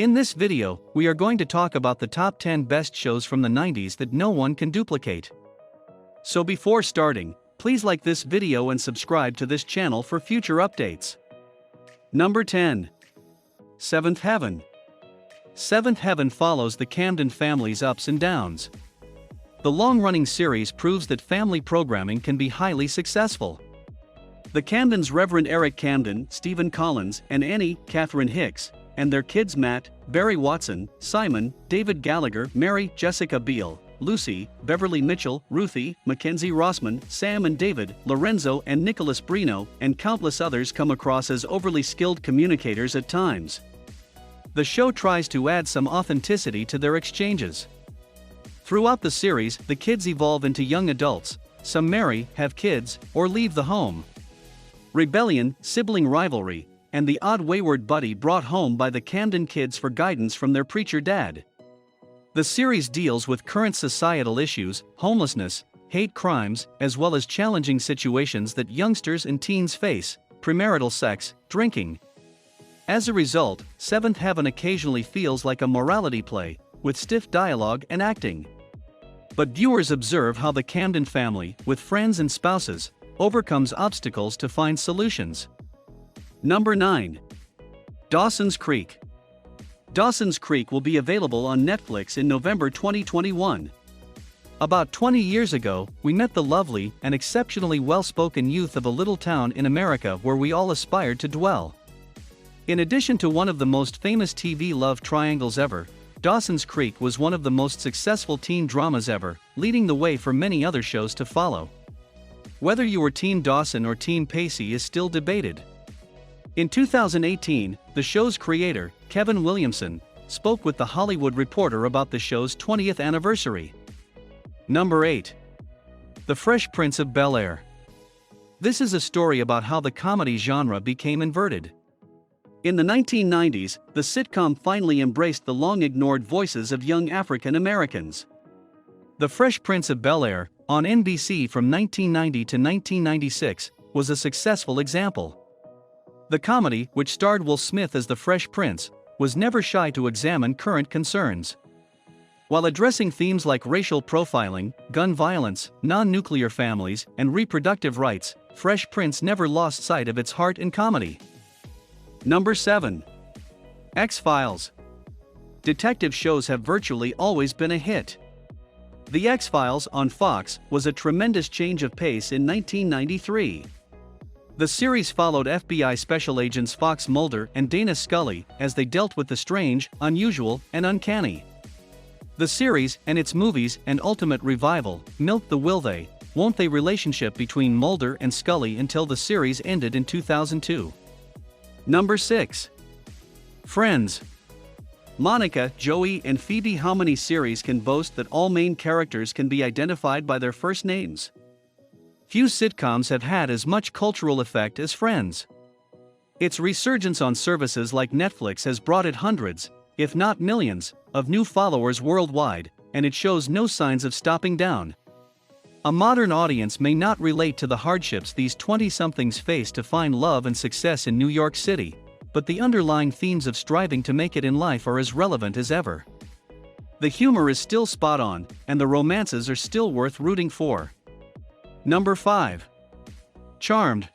In this video, we are going to talk about the top 10 best shows from the 90s that no one can duplicate. So before starting, please like this video and subscribe to this channel for future updates. Number 10. Seventh Heaven. Seventh Heaven follows the Camden family's ups and downs. The long-running series proves that family programming can be highly successful. The Camdens, Reverend Eric Camden, Stephen Collins, and Annie, Catherine Hicks, and their kids Matt, Barry Watson, Simon, David Gallagher, Mary, Jessica Biel, Lucy, Beverly Mitchell, Ruthie, Mackenzie Rossman, Sam and David, Lorenzo and Nicholas Brino, and countless others come across as overly skilled communicators at times. The show tries to add some authenticity to their exchanges. Throughout the series, the kids evolve into young adults, some marry, have kids, or leave the home. Rebellion, sibling rivalry, and the odd wayward buddy brought home by the Camden kids for guidance from their preacher dad. The series deals with current societal issues, homelessness, hate crimes, as well as challenging situations that youngsters and teens face, premarital sex, drinking. As a result, Seventh Heaven occasionally feels like a morality play, with stiff dialogue and acting. But viewers observe how the Camden family, with friends and spouses, overcomes obstacles to find solutions. Number 9. Dawsons Creek. Dawsons Creek will be available on Netflix in November 2021. About 20 years ago, we met the lovely and exceptionally well-spoken youth of a little town in America where we all aspired to dwell. In addition to one of the most famous TV love triangles ever, Dawsons Creek was one of the most successful teen dramas ever, leading the way for many other shows to follow. Whether you were Team Dawson or Team Pacey is still debated. In 2018, the show's creator, Kevin Williamson, spoke with The Hollywood Reporter about the show's 20th anniversary. Number 8. The Fresh Prince of BelAir. This is a story about how the comedy genre became inverted. In the 1990s, the sitcom finally embraced the long-ignored voices of young African Americans. The Fresh Prince of BelAir, on NBC from 1990 to 1996, was a successful example. The comedy, which starred Will Smith as the Fresh Prince, was never shy to examine current concerns. While addressing themes like racial profiling, gun violence, non-nuclear families, and reproductive rights, Fresh Prince never lost sight of its heart in comedy. Number 7. X-Files. Detective shows have virtually always been a hit. The X-Files on Fox was a tremendous change of pace in 1993. The series followed FBI special agents Fox Mulder and Dana Scully as they dealt with the strange, unusual, and uncanny. The series and its movies and ultimate revival milked the will they, won't they relationship between Mulder and Scully until the series ended in 2002. Number 6. Friends. Monica, Joey, and Phoebe. How many series can boast that all main characters can be identified by their first names? Few sitcoms have had as much cultural effect as Friends. Its resurgence on services like Netflix has brought it hundreds, if not millions, of new followers worldwide, and it shows no signs of stopping down. A modern audience may not relate to the hardships these 20-somethings face to find love and success in New York City, but the underlying themes of striving to make it in life are as relevant as ever. The humor is still spot on, and the romances are still worth rooting for. Number 5. Charmed.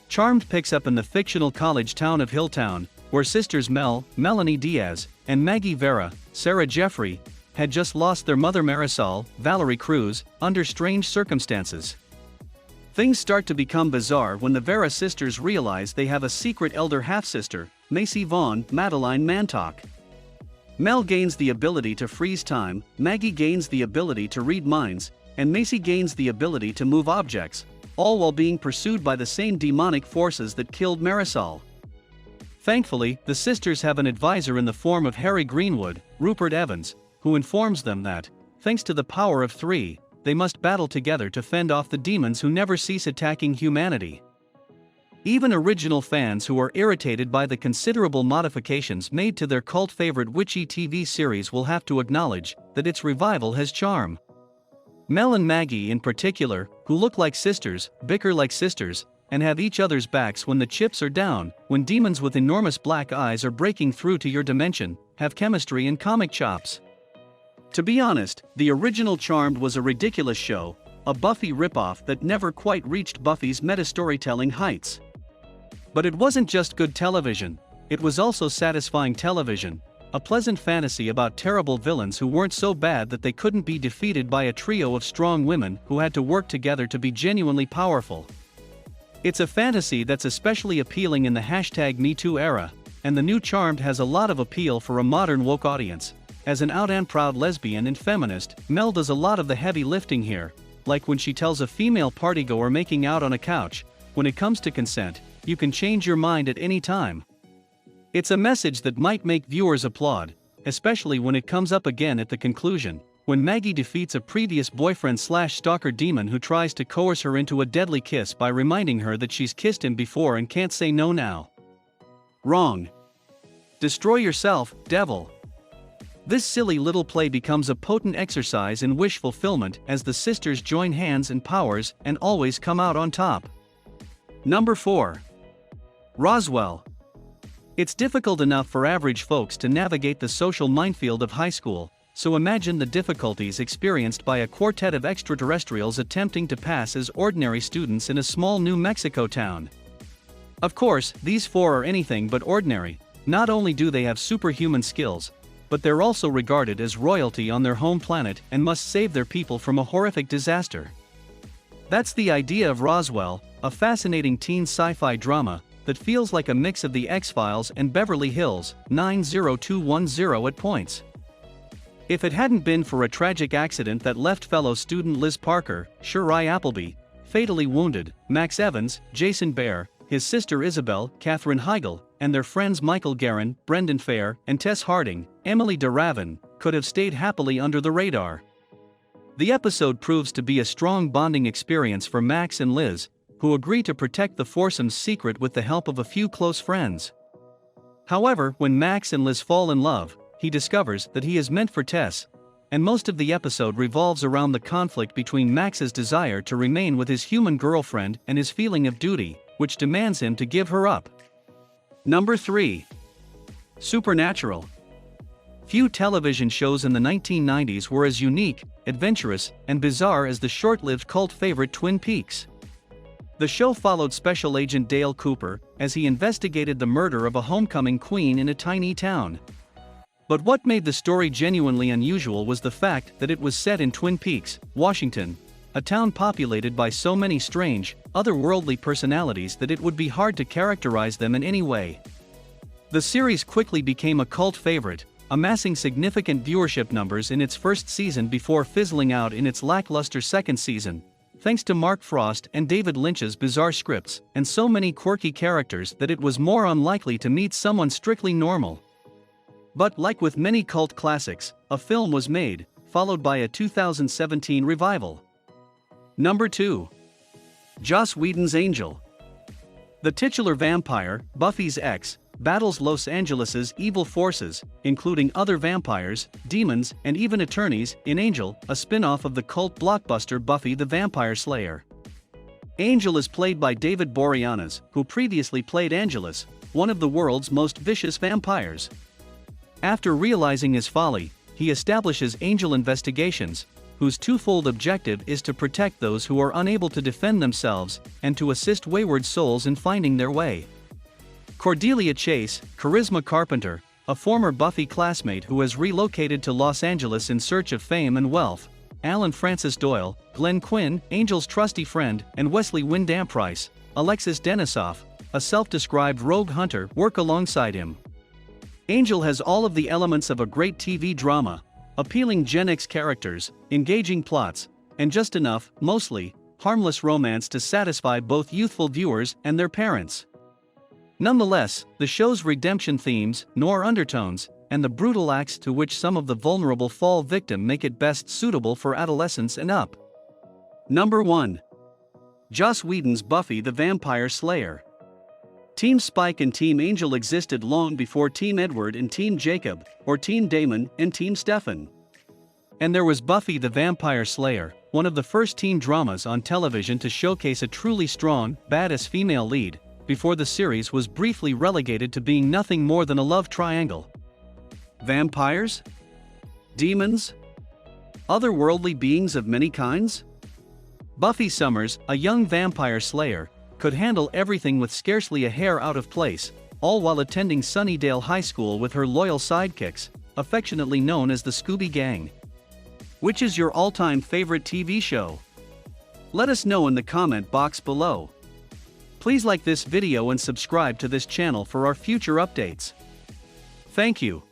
Charmed picks up in the fictional college town of Hilltown, where sisters Mel, Melanie Diaz, and Maggie Vera, Sarah Jeffrey, had just lost their mother Marisol, Valerie Cruz, under strange circumstances. Things start to become bizarre when the Vera sisters realize they have a secret elder half-sister, Macy Vaughn, Madeline Mantock. Mel gains the ability to freeze time, Maggie gains the ability to read minds, and Macy gains the ability to move objects, all while being pursued by the same demonic forces that killed Marisol. Thankfully, the sisters have an advisor in the form of Harry Greenwood, Rupert Evans, who informs them that, thanks to the power of 3, they must battle together to fend off the demons who never cease attacking humanity. Even original fans who are irritated by the considerable modifications made to their cult favorite witchy TV series will have to acknowledge that its revival has charm. Mel and Maggie in particular, who look like sisters, bicker like sisters, and have each other's backs when the chips are down, when demons with enormous black eyes are breaking through to your dimension, have chemistry and comic chops. To be honest, the original Charmed was a ridiculous show, a Buffy ripoff that never quite reached Buffy's meta-storytelling heights. But it wasn't just good television, it was also satisfying television, a pleasant fantasy about terrible villains who weren't so bad that they couldn't be defeated by a trio of strong women who had to work together to be genuinely powerful. It's a fantasy that's especially appealing in the #MeToo era, and the new Charmed has a lot of appeal for a modern woke audience. As an out and proud lesbian and feminist, Mel does a lot of the heavy lifting here, like when she tells a female partygoer making out on a couch, when it comes to consent, you can change your mind at any time. It's a message that might make viewers applaud, especially when it comes up again at the conclusion, when Maggie defeats a previous boyfriend/stalker demon who tries to coerce her into a deadly kiss by reminding her that she's kissed him before and can't say no now. Wrong. Destroy yourself, devil. This silly little play becomes a potent exercise in wish fulfillment as the sisters join hands and powers and always come out on top. Number 4. Roswell. It's difficult enough for average folks to navigate the social minefield of high school, so imagine the difficulties experienced by a quartet of extraterrestrials attempting to pass as ordinary students in a small New Mexico town. Of course, these four are anything but ordinary. Not only do they have superhuman skills, but they're also regarded as royalty on their home planet and must save their people from a horrific disaster. That's the idea of Roswell, a fascinating teen sci-fi drama that feels like a mix of the XFiles and Beverly Hills 90210 at points. If it hadn't been for a tragic accident that left fellow student Liz Parker, Shuri Appleby, fatally wounded, Max Evans, Jason Behr, his sister Isabel, Katherine Heigl, and their friends Michael Guerin, Brendan Fair, and Tess Harding, Emily DeRavin, could have stayed happily under the radar. The episode proves to be a strong bonding experience for Max and Liz, who agree to protect the foursome's secret with the help of a few close friends. However, when Max and Liz fall in love, he discovers that he is meant for Tess, and most of the episode revolves around the conflict between Max's desire to remain with his human girlfriend and his feeling of duty, which demands him to give her up. Number 3. Supernatural. Few television shows in the 1990s were as unique, adventurous, and bizarre as the short-lived cult favorite Twin Peaks. The show followed Special Agent Dale Cooper as he investigated the murder of a homecoming queen in a tiny town. But what made the story genuinely unusual was the fact that it was set in Twin Peaks, Washington, a town populated by so many strange, otherworldly personalities that it would be hard to characterize them in any way. The series quickly became a cult favorite, amassing significant viewership numbers in its first season before fizzling out in its lackluster second season, thanks to Mark Frost and David Lynch's bizarre scripts and so many quirky characters that it was more unlikely to meet someone strictly normal. But like with many cult classics, a film was made, followed by a 2017 revival. Number 2. Joss Whedon's Angel. The titular vampire, Buffy's ex, battles Los Angeles' evil forces, including other vampires, demons, and even attorneys, in Angel, a spin-off of the cult blockbuster Buffy the Vampire Slayer. Angel is played by David Boreanaz, who previously played Angelus, one of the world's most vicious vampires. After realizing his folly, he establishes Angel Investigations, whose twofold objective is to protect those who are unable to defend themselves and to assist wayward souls in finding their way. Cordelia Chase, Charisma Carpenter, a former Buffy classmate who has relocated to Los Angeles in search of fame and wealth, Alan Francis Doyle, Glenn Quinn, Angel's trusty friend, and Wesley Wynn-Damprice, Alexis Denisof, a self-described rogue hunter, work alongside him. Angel has all of the elements of a great TV drama, appealing Gen X characters, engaging plots, and just enough, mostly, harmless romance to satisfy both youthful viewers and their parents. Nonetheless, the show's redemption themes, noir undertones, and the brutal acts to which some of the vulnerable fall victim make it best suitable for adolescents and up. Number 1. Joss Whedon's Buffy the Vampire Slayer. Team Spike and Team Angel existed long before Team Edward and Team Jacob, or Team Damon and Team Stefan. And there was Buffy the Vampire Slayer, one of the first teen dramas on television to showcase a truly strong, badass female lead, before the series was briefly relegated to being nothing more than a love triangle. Vampires? Demons? Otherworldly beings of many kinds? Buffy Summers, a young vampire slayer, could handle everything with scarcely a hair out of place, all while attending Sunnydale High School with her loyal sidekicks, affectionately known as the Scooby Gang. Which is your all-time favorite TV show? Let us know in the comment box below. Please like this video and subscribe to this channel for our future updates. Thank you.